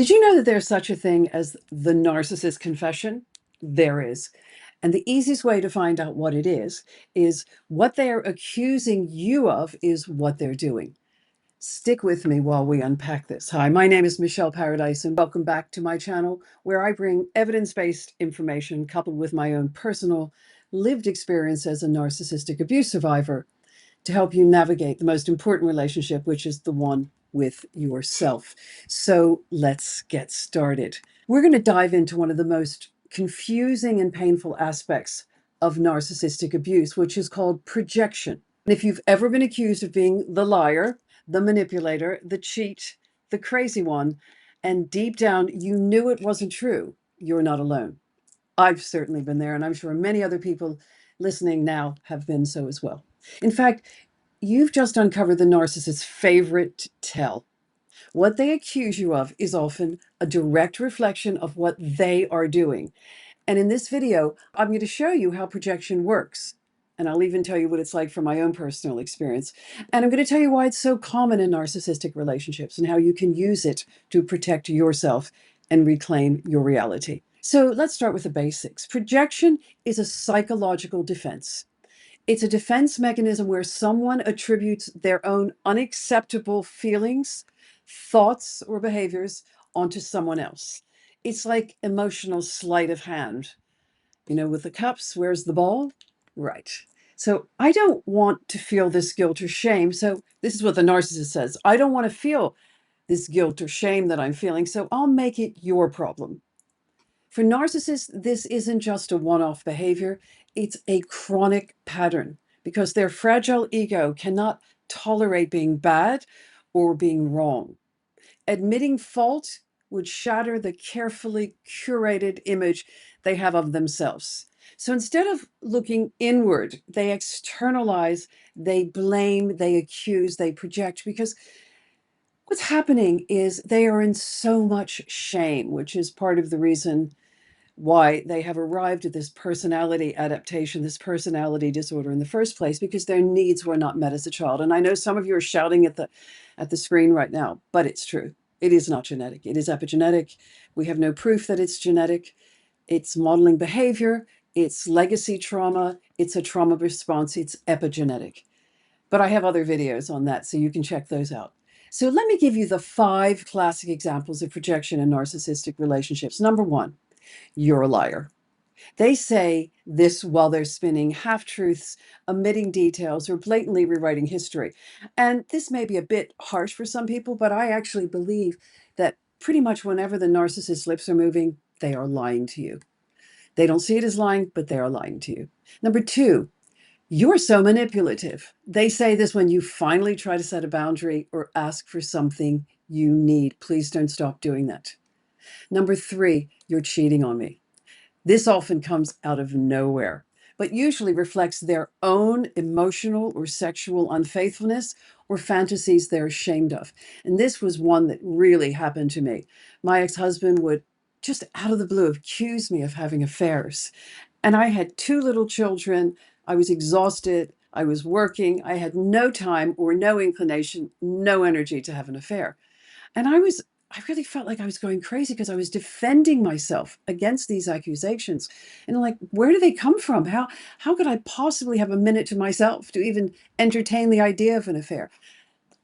Did you know that there's such a thing as the narcissist confession? There is. And the easiest way to find out what it is what they're accusing you of is what they're doing. Stick with me while we unpack this. Hi, my name is Michele Paradise, and welcome back to my channel where I bring evidence-based information coupled with my own personal lived experience as a narcissistic abuse survivor to help you navigate the most important relationship, which is the one with yourself. So let's get started. We're going to dive into one of the most confusing and painful aspects of narcissistic abuse, which is called projection. And if you've ever been accused of being the liar, the manipulator, the cheat, the crazy one, and deep down you knew it wasn't true, you're not alone. I've certainly been there, and I'm sure many other people listening now have been so as well. In fact, you've just uncovered the narcissist's favorite tell. What they accuse you of is often a direct reflection of what they are doing. And in this video, I'm going to show you how projection works. And I'll even tell you what it's like from my own personal experience. And I'm going to tell you why it's so common in narcissistic relationships and how you can use it to protect yourself and reclaim your reality. So let's start with the basics. Projection is a psychological defense. It's a defense mechanism where someone attributes their own unacceptable feelings, thoughts, or behaviors onto someone else. It's like emotional sleight of hand. You know, with the cups, where's the ball? Right. So I don't want to feel this guilt or shame. So this is what the narcissist says. I don't want to feel this guilt or shame that I'm feeling, so I'll make it your problem. For narcissists, this isn't just a one-off behavior, it's a chronic pattern because their fragile ego cannot tolerate being bad or being wrong. Admitting fault would shatter the carefully curated image they have of themselves. So instead of looking inward, they externalize, they blame, they accuse, they project, because what's happening is they are in so much shame, which is part of the reason why they have arrived at this personality adaptation, this personality disorder in the first place, because their needs were not met as a child. And I know some of you are shouting at the screen right now, but it's true. It is not genetic. It is epigenetic. We have no proof that it's genetic. It's modeling behavior. It's legacy trauma. It's a trauma response. It's epigenetic. But I have other videos on that, so you can check those out. So let me give you the 5 classic examples of projection in narcissistic relationships. Number 1. You're a liar. They say this while they're spinning half-truths, omitting details, or blatantly rewriting history. And this may be a bit harsh for some people, but I actually believe that pretty much whenever the narcissist's lips are moving, they are lying to you. They don't see it as lying, but they are lying to you. Number 2, you're so manipulative. They say this when you finally try to set a boundary or ask for something you need. Please don't stop doing that. Number 3, you're cheating on me. This often comes out of nowhere, but usually reflects their own emotional or sexual unfaithfulness or fantasies they're ashamed of. And this was one that really happened to me. My ex-husband would just out of the blue accuse me of having affairs. And I had 2 little children. I was exhausted. I was working. I had no time or no inclination, no energy to have an affair. And I really felt like I was going crazy because I was defending myself against these accusations. And like, where do they come from? How could I possibly have a minute to myself to even entertain the idea of an affair?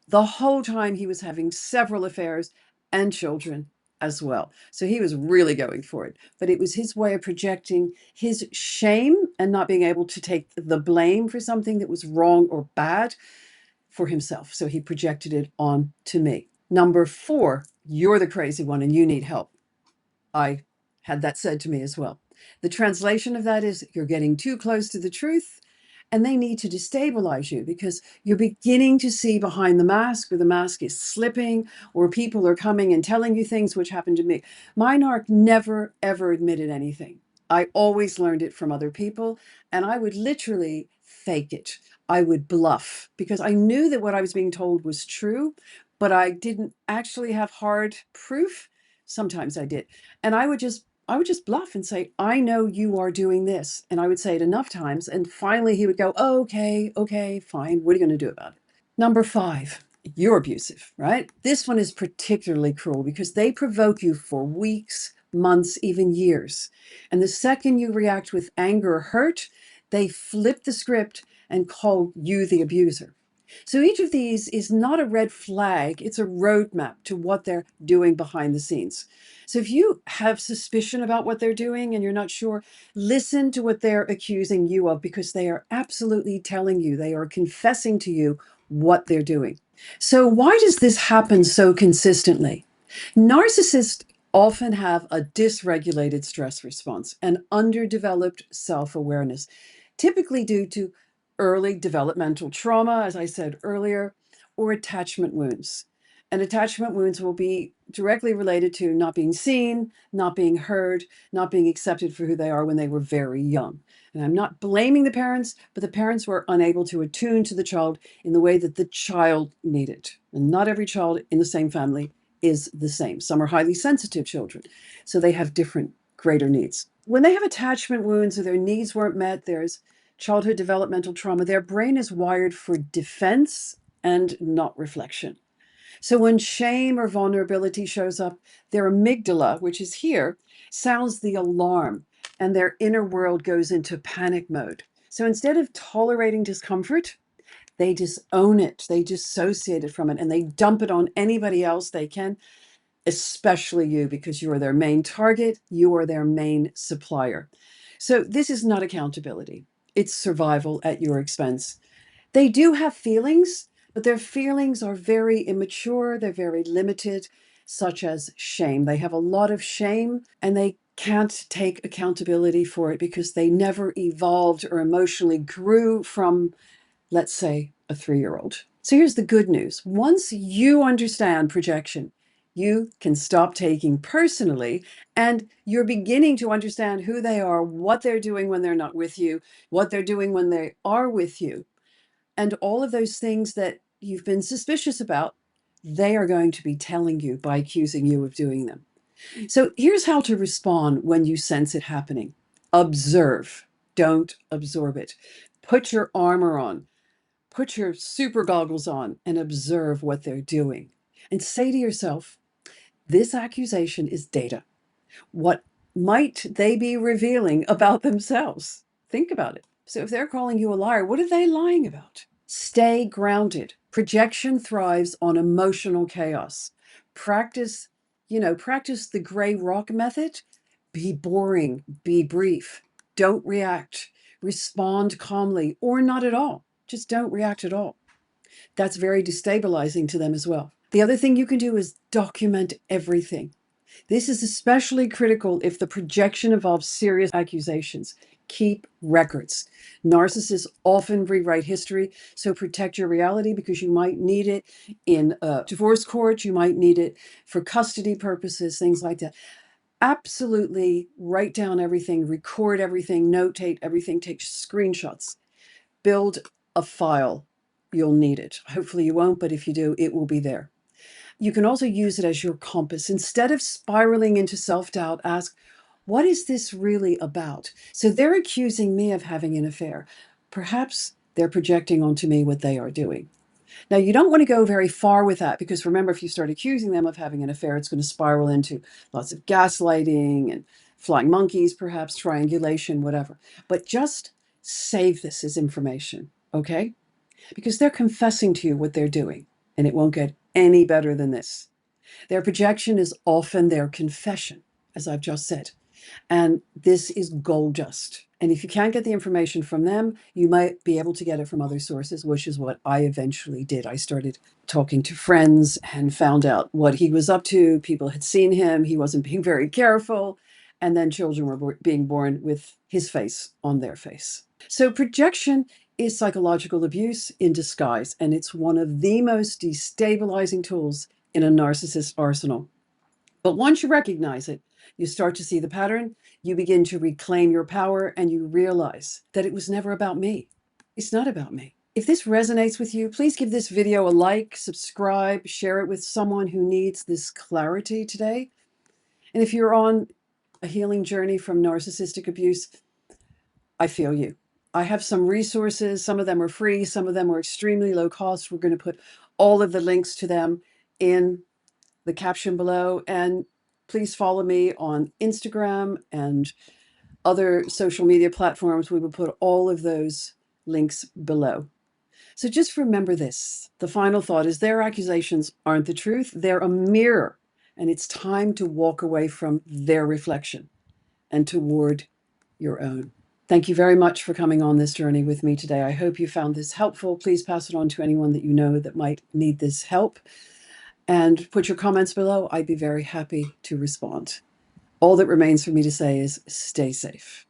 The whole time he was having several affairs and children as well. So he was really going for it. But it was his way of projecting his shame and not being able to take the blame for something that was wrong or bad for himself. So he projected it on to me. Number 4, you're the crazy one and you need help. I had that said to me as well. The translation of that is you're getting too close to the truth and they need to destabilize you because you're beginning to see behind the mask, or the mask is slipping, or people are coming and telling you things, which happened to me. My narc never, ever admitted anything. I always learned it from other people, and I would literally fake it. I would bluff because I knew that what I was being told was true, but I didn't actually have hard proof. Sometimes I did. And I would just bluff and say, I know you are doing this. And I would say it enough times. And finally he would go, oh, okay, fine. What are you going to do about it? Number 5, you're abusive, right? This one is particularly cruel because they provoke you for weeks, months, even years. And the second you react with anger or hurt, they flip the script and call you the abuser. So each of these is not a red flag, it's a roadmap to what they're doing behind the scenes. So if you have suspicion about what they're doing and you're not sure, listen to what they're accusing you of, because they are absolutely telling you, they are confessing to you what they're doing. So why does this happen so consistently? Narcissists often have a dysregulated stress response and underdeveloped self-awareness, typically due to early developmental trauma, as I said earlier, or attachment wounds. And attachment wounds will be directly related to not being seen, not being heard, not being accepted for who they are when they were very young. And I'm not blaming the parents, but the parents were unable to attune to the child in the way that the child needed. And not every child in the same family is the same. Some are highly sensitive children, so they have different, greater needs. When they have attachment wounds or their needs weren't met, there's childhood developmental trauma, their brain is wired for defense and not reflection. So when shame or vulnerability shows up, their amygdala, which is here, sounds the alarm and their inner world goes into panic mode. So instead of tolerating discomfort, they disown it, they dissociate it from it, and they dump it on anybody else they can, especially you, because you are their main target, you are their main supplier. So this is not accountability, it's survival at your expense. They do have feelings, but their feelings are very immature, they're very limited, such as shame. They have a lot of shame and they can't take accountability for it because they never evolved or emotionally grew from, let's say, a 3-year-old. So here's the good news. Once you understand projection, you can stop taking personally, and you're beginning to understand who they are, what they're doing when they're not with you, what they're doing when they are with you. And all of those things that you've been suspicious about, they are going to be telling you by accusing you of doing them. So here's how to respond when you sense it happening. Observe, don't absorb it. Put your armor on, put your super goggles on, and observe what they're doing. And say to yourself, this accusation is data. What might they be revealing about themselves? Think about it. So if they're calling you a liar, what are they lying about? Stay grounded. Projection thrives on emotional chaos. Practice, practice the gray rock method. Be boring, be brief. Don't react. Respond calmly or not at all. Just don't react at all. That's very destabilizing to them as well. The other thing you can do is document everything. This is especially critical if the projection involves serious accusations. Keep records. Narcissists often rewrite history, so protect your reality because you might need it in a divorce court, you might need it for custody purposes, things like that. Absolutely write down everything, record everything, notate everything, take screenshots, build a file. You'll need it. Hopefully you won't, but if you do, it will be there. You can also use it as your compass. Instead of spiraling into self-doubt, ask, what is this really about? So they're accusing me of having an affair. Perhaps they're projecting onto me what they are doing. Now, you don't want to go very far with that because remember, if you start accusing them of having an affair, it's going to spiral into lots of gaslighting and flying monkeys, perhaps triangulation, whatever. But just save this as information, okay? Because they're confessing to you what they're doing, and it won't get any better than this. Their projection is often their confession, as I've just said. And this is gold dust. And if you can't get the information from them, you might be able to get it from other sources, which is what I eventually did. I started talking to friends and found out what he was up to. People had seen him. He wasn't being very careful. And then children were being born with his face on their face. So projection is psychological abuse in disguise, and it's one of the most destabilizing tools in a narcissist arsenal. But once you recognize it, you start to see the pattern, you begin to reclaim your power, and you realize that it was never about me. It's not about me. If this resonates with you, please give this video a like, subscribe, share it with someone who needs this clarity today. And if you're on a healing journey from narcissistic abuse, I feel you. I have some resources. Some of them are free. Some of them are extremely low cost. We're going to put all of the links to them in the caption below. And please follow me on Instagram and other social media platforms. We will put all of those links below. So just remember this. The final thought is their accusations aren't the truth. They're a mirror. And it's time to walk away from their reflection and toward your own. Thank you very much for coming on this journey with me today. I hope you found this helpful. Please pass it on to anyone that you know that might need this help. And put your comments below. I'd be very happy to respond. All that remains for me to say is stay safe.